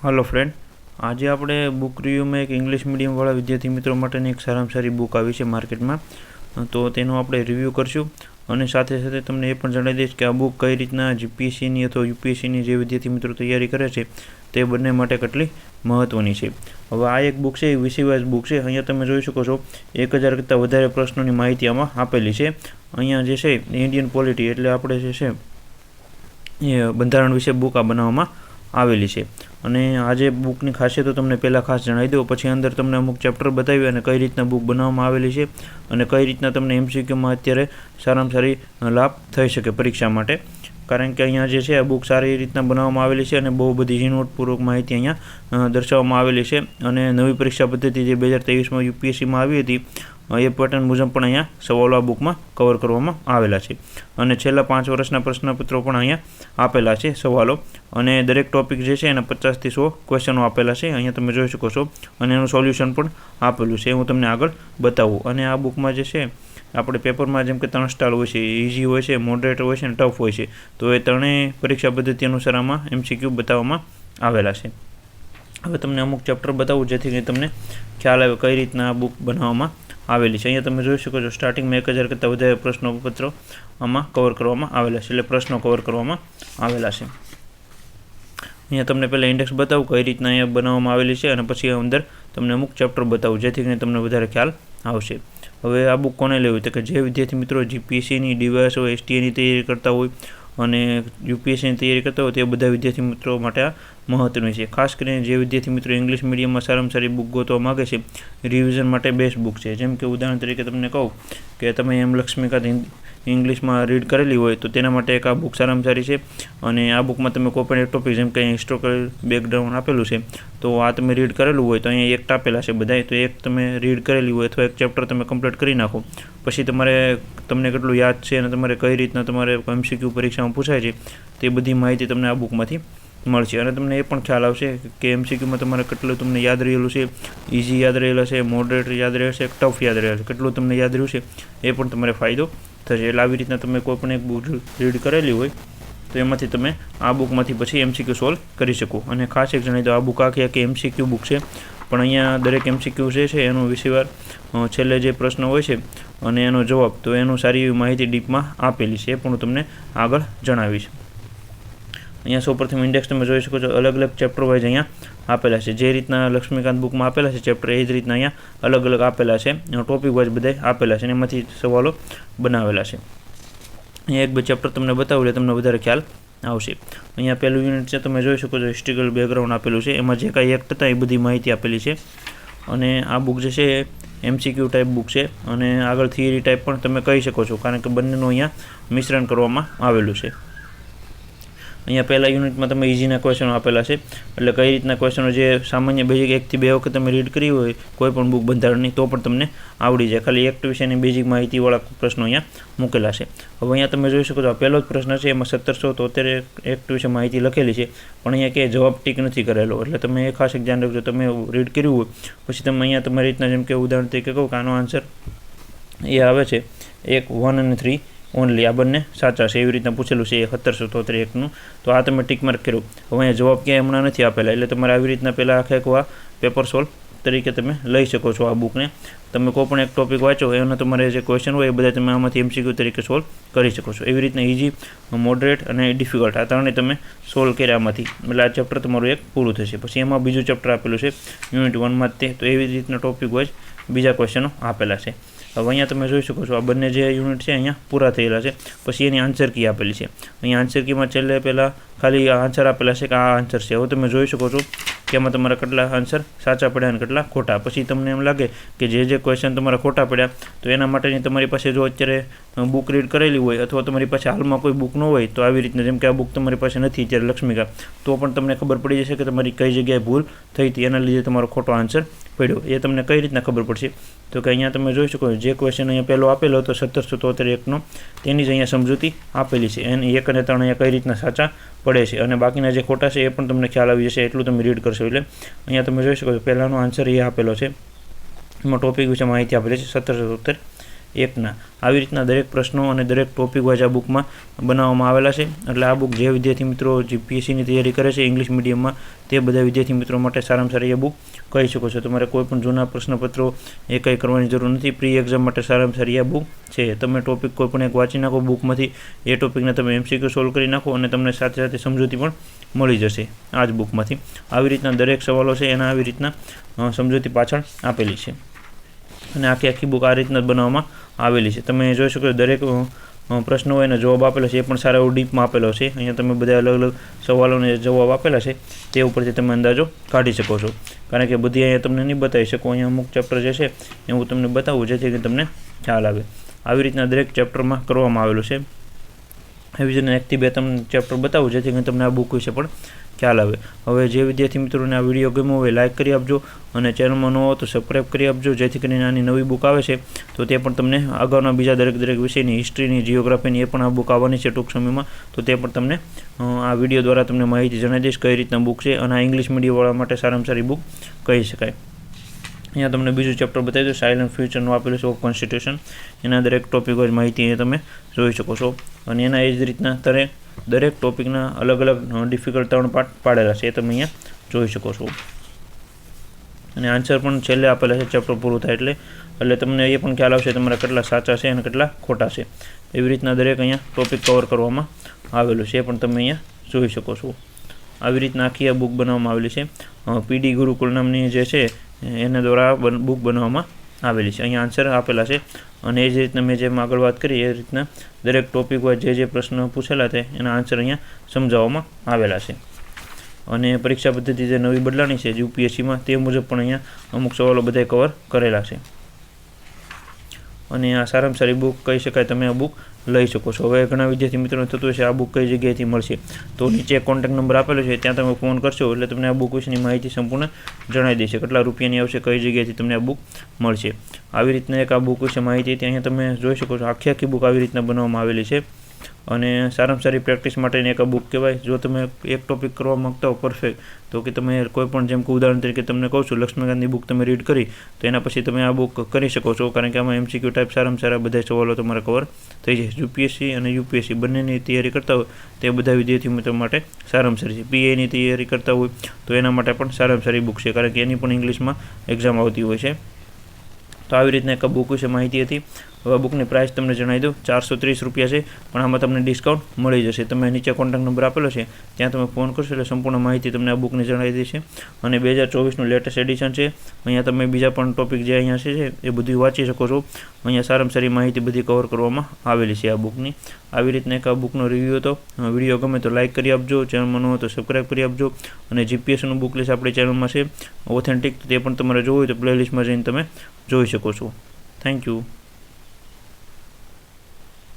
Hello friend, आज આપણે book રિવ્યુમાં એક ઇંગ્લિશ મીડિયમવાળા વિદ્યાર્થી મિત્રો માટેની એક સારામાં સારી બુક આવી છે માર્કેટમાં, તો તેનો આપણે રિવ્યૂ કરશું અને સાથે સાથે તમને એ પણ જણાવી દઈશ કે આ બુક કઈ રીતના જીપીએસસીની અથવા યુપીએસસીની જે વિદ્યાર્થી મિત્રો તૈયારી કરે છે તે બંને માટે કેટલી મહત્ત્વની છે. હવે આ એક બુક છે એ વિષયવાઇઝ બુક છે. અહીંયા તમે જોઈ શકો છો 1000 કરતાં વધારે પ્રશ્નોની માહિતી આમાં આપેલી છે. અહીંયા જે છે ઇન્ડિયન પોલિટી એટલે આપણે જે છે એ બંધારણ વિશે બુક આ બનાવવામાં આવેલી છે. અને આ જે બુકની ખાસિયતો તમને પહેલાં ખાસ જણાવી દઉં, પછી અંદર તમને અમુક ચેપ્ટર બતાવી અને કઈ રીતના બુક બનાવવામાં આવેલી છે અને કઈ રીતના તમને એમસીક્યુમાં અત્યારે સારામાં સારી લાભ થઈ શકે પરીક્ષા માટે. કારણ કે અહીંયા જે છે આ બુક સારી રીતના બનાવવામાં આવેલી છે અને બહુ બધી ઝીણવટપૂર્વક માહિતી અહીંયા દર્શાવવામાં આવેલી છે. અને નવી પરીક્ષા પદ્ધતિ જે 2023માં યુપીએસસીમાં આવી હતી એ પેટર્ન મુજબ પણ અહીંયા સવાલો આ બુકમાં કવર કરવામાં આવેલા છે. અને છેલ્લા 5 વર્ષના પ્રશ્નપત્રો પણ અહીંયા આપેલા છે સવાલો, અને દરેક ટોપિક જે છે એના 50 થી 100 ક્વેશ્ચનો આપેલા છે. અહીંયા તમે જોઈ શકો છો અને એનું સોલ્યુશન પણ આપેલું છે, હું તમને આગળ બતાવું. અને આ બુકમાં જે છે આપણે પેપરમાં જેમ કે 3 સ્ટાઇલ હોય છે, ઇઝી હોય છે, મોડરેટ હોય છે અને ટફ હોય છે. તો એ ત્રણેય પરીક્ષા પદ્ધતિ અનુસાર આમાં એમસીક્યુ બતાવવામાં આવેલા છે. હવે તમને અમુક ચેપ્ટર બતાવું જેથી કરીને તમને ખ્યાલ આવે કઈ રીતના આ બુક બનાવવામાં આવેલી છે. અહીંયા તમે જોઈ શકો છો સ્ટાર્ટિંગમાં 1000 કરતાં વધારે પ્રશ્નપત્રો આમાં કવર કરવામાં આવેલા છે, એટલે પ્રશ્નો કવર કરવામાં આવેલા છે. અહીંયા તમને પહેલાં ઇન્ડેક્સ બતાવું કઈ રીતના અહીંયા બનાવવામાં આવેલી છે અને પછી અંદર તમને અમુક ચેપ્ટર બતાવું જેથી કરીને તમને વધારે ખ્યાલ આવશે. હવે આ બુક કોને લેવી તો કે જે વિદ્યાર્થી મિત્રો જીપીએસસીની, ડીવાયએસઓ, એસટીએની તૈયારી કરતા હોય અને યુપીએસસીની તૈયારી કરતા હોય તે બધા વિદ્યાર્થી મિત્રો માટે આ મહત્ત્વની છે. ખાસ કરીને જે વિદ્યાર્થી મિત્રો ઇંગ્લિશ મીડિયમમાં સારામાં સારી બુક ગોતવા માગે છે, રિવિઝન માટે બેસ્ટ બુક છે. જેમ કે ઉદાહરણ તરીકે તમને કહું કે તમે એમ લક્ષ્મીકાંત ઇંગ્લિશમાં રીડ કરેલી હોય તો તેના માટે એક આ બુક સારામાં સારી છે. અને આ બુકમાં તમે કોઈ પણ એક ટોપિક જેમ કે હિસ્ટોરિકલ બેકગ્રાઉન્ડ આપેલું છે તો આ તમે રીડ કરેલું હોય તો અહીંયા એક આપેલા છે બધાય, તો એક તમે રીડ કરેલી હોય અથવા એક ચેપ્ટર તમે કમ્પ્લીટ કરી નાખો, પછી તમને કેટલું યાદ છે અને તમારે કઈ રીતના તમારે એમસીક્યુ પરીક્ષામાં પૂછાય છે તે બધી માહિતી તમને આ બુકમાંથી મળશે. અને તમને એ પણ ખ્યાલ આવશે કે એમસીક્યુમાં તમારે કેટલું તમને યાદ રહેલું છે, ઇઝી યાદ રહેલા છે, મોડરેટ યાદ રહેશે, ટફ યાદ રહેશે, કેટલું તમને યાદ રહ્યું છે એ પણ તમારે ફાયદો થશે. એટલે આવી રીતના તમે કોઈ પણ એક બુક રીડ કરેલી હોય તો એમાંથી તમે આ બુકમાંથી પછી એમસીક્યુ સોલ્વ કરી શકો. અને ખાસ એક જણાવી દો, આ બુક આખી એમસીક્યુ બુક છે, પણ અહીંયા દરેક એમસીક્યુ જે છે એનો વિષયવાર છેલ્લે જે પ્રશ્ન હોય છે અને એનો જવાબ, તો એનું સારી એવી માહિતી ડીપમાં આપેલી છે, એ પણ હું તમને આગળ જણાવીશ. અહીંયા સૌપ્રથમ ઇન્ડેક્સ તમે જોઈ શકો છો, અલગ અલગ ચેપ્ટર વાઇઝ અહીંયા આપેલા છે. જે રીતના લક્ષ્મીકાંત બુકમાં આપેલા છે ચેપ્ટર, એ જ રીતના અહીંયા અલગ અલગ આપેલા છે, ટોપિક વાઇઝ બધા આપેલા છે અને એમાંથી સવાલો બનાવેલા છે. અહીંયા એક બે ચેપ્ટર તમને બતાવું એટલે તમને વધારે ખ્યાલ આવશે. અહીંયા પહેલું યુનિટ છે, તમે જોઈ શકો છો હિસ્ટોરિકલ બેકગ્રાઉન્ડ આપેલું છે, એમાં જે કાંઈ એક્ટ હતા એ બધી માહિતી આપેલી છે. અને આ બુક જે છે એ એમસીક્યુ ટાઈપ બુક છે અને આગળ થિયરી ટાઈપ પણ તમે કહી શકો છો, કારણ કે બંનેનું અહીંયા મિશ્રણ કરવામાં આવેલું છે. અહીંયા પહેલા યુનિટમાં તમે ઇઝીના ક્વેશ્ચનો આપેલા છે, એટલે કઈ રીતના ક્વેશ્ચનો જે સામાન્ય બેઝિક 1 થી 2 વખત તમે રીડ કરી હોય કોઈ પણ બુક બંધારણની તો પણ તમને આવડી જાય. ખાલી એક્ટ વિશેની બેઝિક માહિતીવાળા પ્રશ્નો અહીંયા મૂકેલા છે. હવે અહીંયા તમે જોઈ શકો છો આ પહેલો જ પ્રશ્ન છે, એમાં 1773 એક્ટ વિશે માહિતી લખેલી છે, પણ અહીંયા કે જવાબ ટીક નથી કરેલો, એટલે તમે એ ખાસ એક ધ્યાન રાખજો. તમે રીડ કર્યું હોય પછી તમે અહીંયા તમારી રીતના જેમ કે ઉદાહરણ તરીકે કહું કે આનો આન્સર એ આવે છે 1, 1 અને 3 ઓનલી, આ બંને સાચા છે એવી રીતના પૂછેલું છે 1773 એક્ટનું, તો આ તમે ટીક માર્ક કર્યું. હવે અહીંયા જવાબ ક્યાંય હમણાં નથી આપેલા, એટલે તમારે આવી રીતના પહેલાં આખા પેપર સોલ્વ તરીકે તમે લઈ શકો છો આ બુકને. તમે કોઈ પણ એક ટોપિક વાંચો એનો તમારે જે ક્વેશ્ચન હોય એ બધા તમે આમાંથી એમસીક્યુ તરીકે સોલ્વ કરી શકો છો. એવી રીતના ઇઝી, મોડરેટ અને ડિફિકલ્ટ આ ત્રણેય તમે સોલ્વ કર્યા આમાંથી, એટલે આ ચેપ્ટર તમારું એક પૂરું થશે. પછી એમાં બીજું ચેપ્ટર આપેલું છે યુનિટ 1માં તે, તો એવી રીતના ટોપિક વાઇઝ બીજા ક્વેશ્ચનો આપેલા છે. હવે અહીંયા તમે જોઈ શકો છો આ બંને જે યુનિટ છે અહીંયા પૂરા થયેલા છે. પછી એની આન્સર કી આપેલી છે. અહીંયા આન્સર કીમાં છેલ્લે પહેલાં ખાલી આન્સર આપેલા છે કે આ આન્સર છે. હવે તમે જોઈ શકો છો કે એમાં તમારા કેટલા આન્સર સાચા પડ્યા અને કેટલા ખોટા. પછી તમને એમ લાગે કે જે ક્વેશ્ચન તમારા ખોટા પડ્યા તો એના માટેની તમારી પાસે જો અત્યારે બુક રીડ કરેલી હોય અથવા તમારી પાસે હાલમાં કોઈ બુક ન હોય તો આવી રીતના જેમ કે આ બુક તમારી પાસે નથી અત્યારે લક્ષ્મીકાંત, તો પણ તમને ખબર પડી જશે કે તમારી કઈ જગ્યાએ ભૂલ થઈ હતી, એના લીધે તમારો ખોટો આન્સર પડ્યો. એ તમને કઈ રીતના ખબર પડશે તો કે અહીંયા તમે જોઈ શકો જે ક્વેશ્ચન અહીંયા પહેલો આપેલો હતો 1773 એક્ટનો, તેની જ અહીંયા સમજૂતી આપેલી છે. એને 1 અને 3 અહીંયા કઈ રીતના સાચા પડે છે અને બાકીના જે ખોટા છે એ પણ તમને ખ્યાલ આવી જશે એટલું તમે રીડ કરશો. એટલે અહીંયા તમે જોઈ શકો છો પહેલાંનો આન્સર એ આપેલો છે, એમાં ટોપિક વિશે માહિતી આપેલી છે 1773 1ના આવી રીતના દરેક પ્રશ્નો અને દરેક ટોપિક વાઇઝ આ બુકમાં બનાવવામાં આવેલા છે. એટલે આ બુક જે વિદ્યાર્થી મિત્રો જીપીએસસીની તૈયારી કરે છે ઇંગ્લિશ મીડિયમમાં તે બધા વિદ્યાર્થી મિત્રો માટે સારામાં સારી એ બુક કહી શકો છો. તમારે કોઈ પણ જૂના પ્રશ્નપત્રો એ કંઈ કરવાની જરૂર નથી. પ્રી એક્ઝામ માટે સારામાં સારી આ બુક છે. તમે ટોપિક કોઈ પણ એક વાંચી નાખો બુકમાંથી, એ ટોપિકને તમે MCQ સોલ્વ કરી નાખો અને તમને સાથે સાથે સમજૂતી પણ મળી જશે આ જ બુકમાંથી. આવી રીતના દરેક સવાલો છે એના આવી રીતના સમજૂતી પાછળ આપેલી છે અને આખી બુક આ રીતના બનાવવામાં આવેલી છે. તમે જોઈ શકો દરેક પ્રશ્નો હોય એનો જવાબ આપેલો છે, એ પણ સારા એવો ડીપમાં આપેલો છે. અહીંયા તમે બધા અલગ અલગ સવાલોને જવાબ આપેલા છે તે ઉપરથી તમે અંદાજો કાઢી શકો છો. કારણ કે બધી અહીંયા તમને નહીં બતાવી શકું. અહીંયા અમુક ચેપ્ટર જે છે એ હું તમને બતાવું જેથી કરીને તમને ખ્યાલ આવે. આવી રીતના દરેક ચેપ્ટરમાં કરવામાં આવેલું છે. એવી જ રીતે 1 થી 2 તમને ચેપ્ટર બતાવું જેથી કરીને તમને આ બુક વિશે પણ ખ્યાલ આવે. હવે જે વિદ્યાર્થી મિત્રોને આ વિડીયો ગમ્યો હોય લાઇક કરી આપજો અને ચેનલમાં ન હો તો સબસ્ક્રાઈબ કરી આપજો જેથી કરીને આની નવી બુક આવે છે તો તે પણ તમને આગળના બીજા દરેક વિષયની હિસ્ટ્રીની, જિયોગ્રાફીની એ પણ આ બુક આવવાની છે ટૂંક સમયમાં, તો તે પણ તમને આ વિડીયો દ્વારા તમને માહિતી જણાવી દઈશ કઈ રીતના બુક છે. અને આ ઇંગ્લિશ મીડિયમવાળા માટે સારામાં સારી બુક કહી શકાય. અહીંયા તમને બીજું ચેપ્ટર બતાવી દઉં, સાયલન્ટ ફ્યુચરનું આપેલું છે ઓફ કોન્સ્ટિટ્યુશન. એના દરેક ટોપિક વાઇઝ માહિતી અહીંયા તમે જોઈ શકો છો. અને એના એ જ રીતના દરેક ટોપિકના અલગ અલગ ડિફિકલ્ટ 3 પાર્ટ પાડેલા છે એ તમે અહીંયા જોઈ શકો છો. અને આન્સર પણ છેલ્લે આપેલા છે ચેપ્ટર પૂરું થાય એટલે તમને એ પણ ખ્યાલ આવશે તમારા કેટલા સાચા છે અને કેટલા ખોટા છે. એવી રીતના દરેક અહીંયા ટોપિક કવર કરવામાં આવેલું છે એ પણ તમે અહીંયા જોઈ શકો છો. આવી રીતના આખી આ બુક બનાવવામાં આવેલી છે. PD ગુરુકુલ નામની જે છે એના દ્વારા બુક બનાવવામાં આવેલી છે. અહીંયા આન્સર આપેલા છે અને એ જ રીતના મેં જેમ આગળ વાત કરી એ રીતના દરેક ટોપિક વાઇઝ જે પ્રશ્નો પૂછેલા છે એના આન્સર અહીંયા સમજાવવામાં આવેલા છે. અને પરીક્ષા પદ્ધતિ જે નવી બદલાણી છે UPSCમાં તે મુજબ પણ અહીંયા અમુક સવાલો બધા કવર કરેલા છે. અને આ સારામાં સારી બુક કહી શકાય. તમે આ બુક લઈ શકો છો. હવે ઘણા વિદ્યાર્થી મિત્રોને થતું હશે આ બુક કઈ જગ્યાએથી મળશે, તો નીચે કોન્ટેક્ટ નંબર આપેલો છે ત્યાં તમે ફોન કરશો એટલે તમને આ બુક વિશેની માહિતી સંપૂર્ણ જણાવી દેશે. કેટલા રૂપિયાની આવશે, કઈ જગ્યાએથી તમને આ બુક મળશે. આવી રીતના એક આ બુક વિશે માહિતી હતી. અહીંયા તમે જોઈ શકો છો આખી બુક આવી રીતના બનાવવામાં આવેલી છે. અને સારામાં સારી પ્રેક્ટિસ માટેની એક બુક કહેવાય. જો તમે એક ટોપિક કરવા માગતા હો પરફેક્ટ, તો કે તમે કોઈ પણ જેમ કે ઉદાહરણ તરીકે તમને કહું છું લક્ષ્મીકાંતની બુક તમે રીડ કરી તો એના પછી તમે આ બુક કરી શકો છો. કારણ કે આમાં MCQ ટાઈપ સારામાં સારા બધા સવાલો તમારે કવર થઈ જાય. UPSC અને UPSC બંનેની તૈયારી કરતા હોય તે બધા વિદ્યાર્થી મિત્રો માટે સારામાં સારી છે. PAની તૈયારી કરતા હોય તો એના માટે પણ સારામાં સારી બુક છે, કારણ કે એની પણ ઇંગ્લિશમાં એક્ઝામ આવતી હોય છે. તો આવી રીતના એક બુક વિશે માહિતી હતી. હવે બુકની પ્રાઇસ તમને જણાવી દઉં, 430 રૂપિયા છે, પણ આમાં તમને ડિસ્કાઉન્ટ મળી જશે. તમે નીચે કોન્ટેક્ટ નંબર આપેલો છે ત્યાં તમે ફોન કરશો એટલે સંપૂર્ણ માહિતી તમને આ બુકની જણાવી દેશે. અને 2024નું લેટેસ્ટ એડિશન છે. અહીંયા તમે બીજા પણ ટોપિક જે અહીંયા છે એ બધું વાંચી શકો છો. અહીંયા સારામાં સારી માહિતી બધી કવર કરવામાં આવેલી છે આ બુકની. આવી રીતના એક આ બુકનો રિવ્યૂ હતો. વિડીયો ગમે તો લાઇક કરી આપજો, ચેનલમાં ન હોય તો સબસ્ક્રાઈબ કરી આપજો. અને GPSCનું બુક લિસ્ટ આપણી ચેનલમાં છે ઓથેન્ટિક, તે પણ તમારે જોવું હોય તો પ્લેલિસ્ટમાં જઈને તમે જોઈ શકો છો. Thank you.